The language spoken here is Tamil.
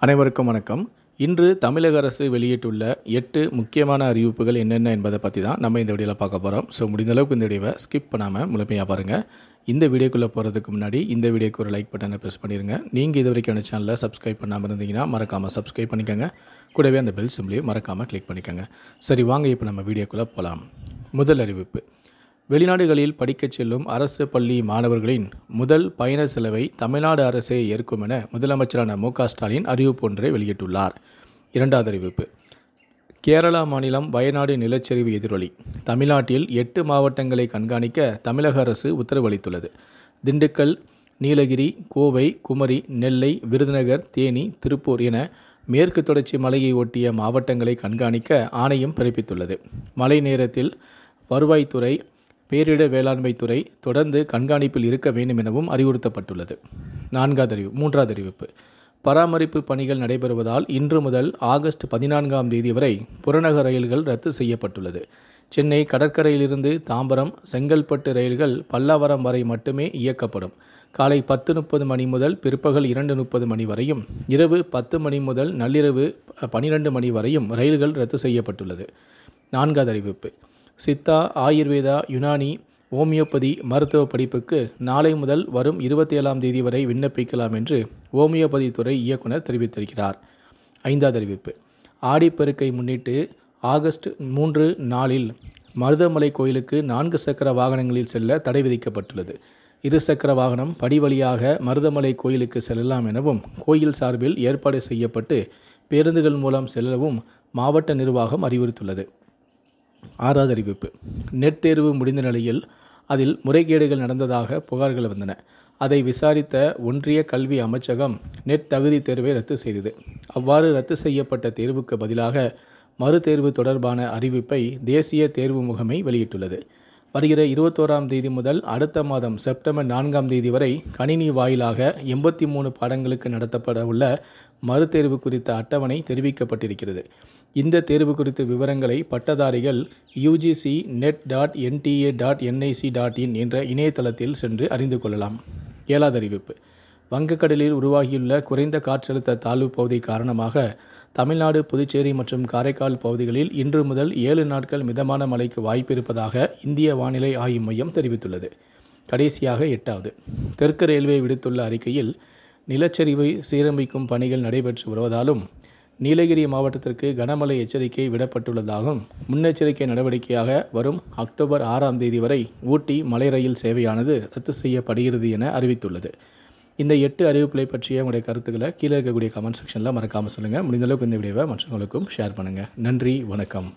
அனைவருக்கும் வணக்கம். இன்று தமிழக அரசு வெளியிட்டுள்ள 8 முக்கியமான அறிவிப்புகள் என்னென்ன என்பதை பற்றி தான் நம்ம இந்த வீடியோவில் பார்க்க போகிறோம். ஸோ முடிந்த அளவுக்கு இந்த வீடியோவை ஸ்கிப் பண்ணாமல் முழுமையாக பாருங்கள். இந்த வீடியோக்குள்ளே போகிறதுக்கு முன்னாடி இந்த வீடியோக்கு ஒரு லைக் பட்டனை ப்ரெஸ் பண்ணிடுங்க. நீங்கள் இது வரைக்கும் அந்த சேனலை சப்ஸ்கிரைப் பண்ணாமல் இருந்தீங்கன்னா மறக்காமல் சப்ஸ்கிரைப் பண்ணிக்கோங்க. கூடவே அந்த பெல் சிம்லையும் மறக்காமல் கிளிக் பண்ணிக்கோங்க. சரி, வாங்க இப்போ நம்ம வீடியோக்குள்ளே போகலாம். முதல் அறிவிப்பு: வெளிநாடுகளில் படிக்கச் செல்லும் அரசு பள்ளி மாணவர்களின் முதல் பயண செலவை தமிழ்நாடு அரசே ஏற்கும் என முதலமைச்சரான மு.க. ஸ்டாலின் அறிவிப்பு ஒன்றை வெளியிட்டுள்ளார். இரண்டாவது அறிவிப்பு: கேரளா மாநிலம் வயநாடு நிலச்சரிவு எதிரொலி. தமிழ்நாட்டில் 8 மாவட்டங்களை கண்காணிக்க தமிழக அரசு உத்தரவளித்துள்ளது. திண்டுக்கல், நீலகிரி, கோவை, குமரி, நெல்லை, விருதுநகர், தேனி, திருப்பூர் என மேற்கு தொடர்ச்சி மலையை ஒட்டிய மாவட்டங்களை கண்காணிக்க ஆணையம் பிறப்பித்துள்ளது. மழை நேரத்தில் வருவாய்த்துறை, பேரிடர் வேளாண்மைத்துறை தொடர்ந்து கண்காணிப்பில் இருக்க வேண்டும் எனவும் அறிவுறுத்தப்பட்டுள்ளது. மூன்றாவது அறிவிப்பு: பராமரிப்பு பணிகள் நடைபெறுவதால் இன்று முதல் ஆகஸ்ட் 14ஆம் தேதி வரை புறநகர் ரயில்கள் ரத்து செய்யப்பட்டுள்ளது. சென்னை கடற்கரையிலிருந்து தாம்பரம், செங்கல்பட்டு ரயில்கள் பல்லாவரம் வரை மட்டுமே இயக்கப்படும். காலை 10:30 மணி முதல் பிற்பகல் 2:30 மணி வரையும், இரவு 10 மணி முதல் நள்ளிரவு 12 மணி வரையும் ரயில்கள் ரத்து செய்யப்பட்டுள்ளது. நான்காவது அறிவிப்பு: சித்தா, ஆயுர்வேதா, யுனானி, ஓமியோபதி மருத்துவ படிப்புக்கு நாளை முதல் வரும் 27ஆம் தேதி வரை விண்ணப்பிக்கலாம் என்று ஓமியோபதி துறை இயக்குனர் தெரிவித்திருக்கிறார். ஐந்தாவது அறிவிப்பு: ஆடிப்பெருக்கை முன்னிட்டு ஆகஸ்ட் 3 நாளில் மருதமலை கோயிலுக்கு 4 சக்கர வாகனங்களில் செல்ல தடை விதிக்கப்பட்டுள்ளது. 2 சக்கர வாகனம் படி வழியாக மருதமலை கோயிலுக்கு செல்லலாம் எனவும் கோயில் சார்பில் ஏற்பாடு செய்யப்பட்டு பேருந்துகள் மூலம் செல்லவும் மாவட்ட நிர்வாகம் அறிவுறுத்துள்ளது. ஆறாவது அறிவிப்பு: நெட் தேர்வு முடிந்த நிலையில் அதில் முறைகேடுகள் நடந்ததாக புகார்கள் வந்தன. அதை விசாரித்த ஒன்றிய கல்வி அமைச்சகம் நெட் தகுதி தேர்வை ரத்து செய்தது. அவ்வாறு ரத்து செய்யப்பட்ட தேர்வுக்கு பதிலாக மறுதேர்வு தொடர்பான அறிவிப்பை தேசிய தேர்வு முகமை வெளியிட்டுள்ளது. வருகிற 21ஆம் தேதி முதல் அடுத்த மாதம் செப்டம்பர் 4ஆம் தேதி வரை கணினி வாயிலாக 83 பாடங்களுக்கு நடத்தப்பட உள்ள மறுதேர்வு குறித்த அட்டவணை தெரிவிக்கப்பட்டிருக்கிறது. இந்த தேர்வு குறித்த விவரங்களை பட்டதாரிகள் ugcnet.nta.nic.in என்ற இணையதளத்தில் சென்று அறிந்து கொள்ளலாம். ஏழாவது அறிவிப்பு: வங்கக்கடலில் உருவாகியுள்ள குறைந்த காற்றழுத்த தாழ்வு பகுதி காரணமாக தமிழ்நாடு, புதுச்சேரி மற்றும் காரைக்கால் பகுதிகளில் இன்று முதல் 7 நாட்கள் மிதமான மழைக்கு வாய்ப்பு இருப்பதாக இந்திய வானிலை ஆய்வு மையம் தெரிவித்துள்ளது. கடைசியாக எட்டாவது: தெற்கு ரயில்வே விடுத்துள்ள அறிக்கையில் நிலச்சரிவை சீரமைக்கும் பணிகள் நடைபெற்று வருவதாலும் நீலகிரி மாவட்டத்திற்கு கனமழை எச்சரிக்கை விடப்பட்டுள்ளதாகவும் முன்னெச்சரிக்கை நடவடிக்கையாக வரும் அக்டோபர் 6ஆம் தேதி வரை ஊட்டி மலை ரயில் சேவையானது ரத்து செய்யப்படுகிறது என அறிவித்துள்ளது. இந்த 8 அறிவிப்புகளை பற்றிய உங்களுடைய கருத்துக்களை கீழே இருக்கக்கூடிய கமெண்ட் செக்ஷனில் மறக்காமல் சொல்லுங்கள். முடிந்தளவுக்கு இந்த வீடியோவை மற்றவங்களுக்கும் ஷேர் பண்ணுங்கள். நன்றி, வணக்கம்.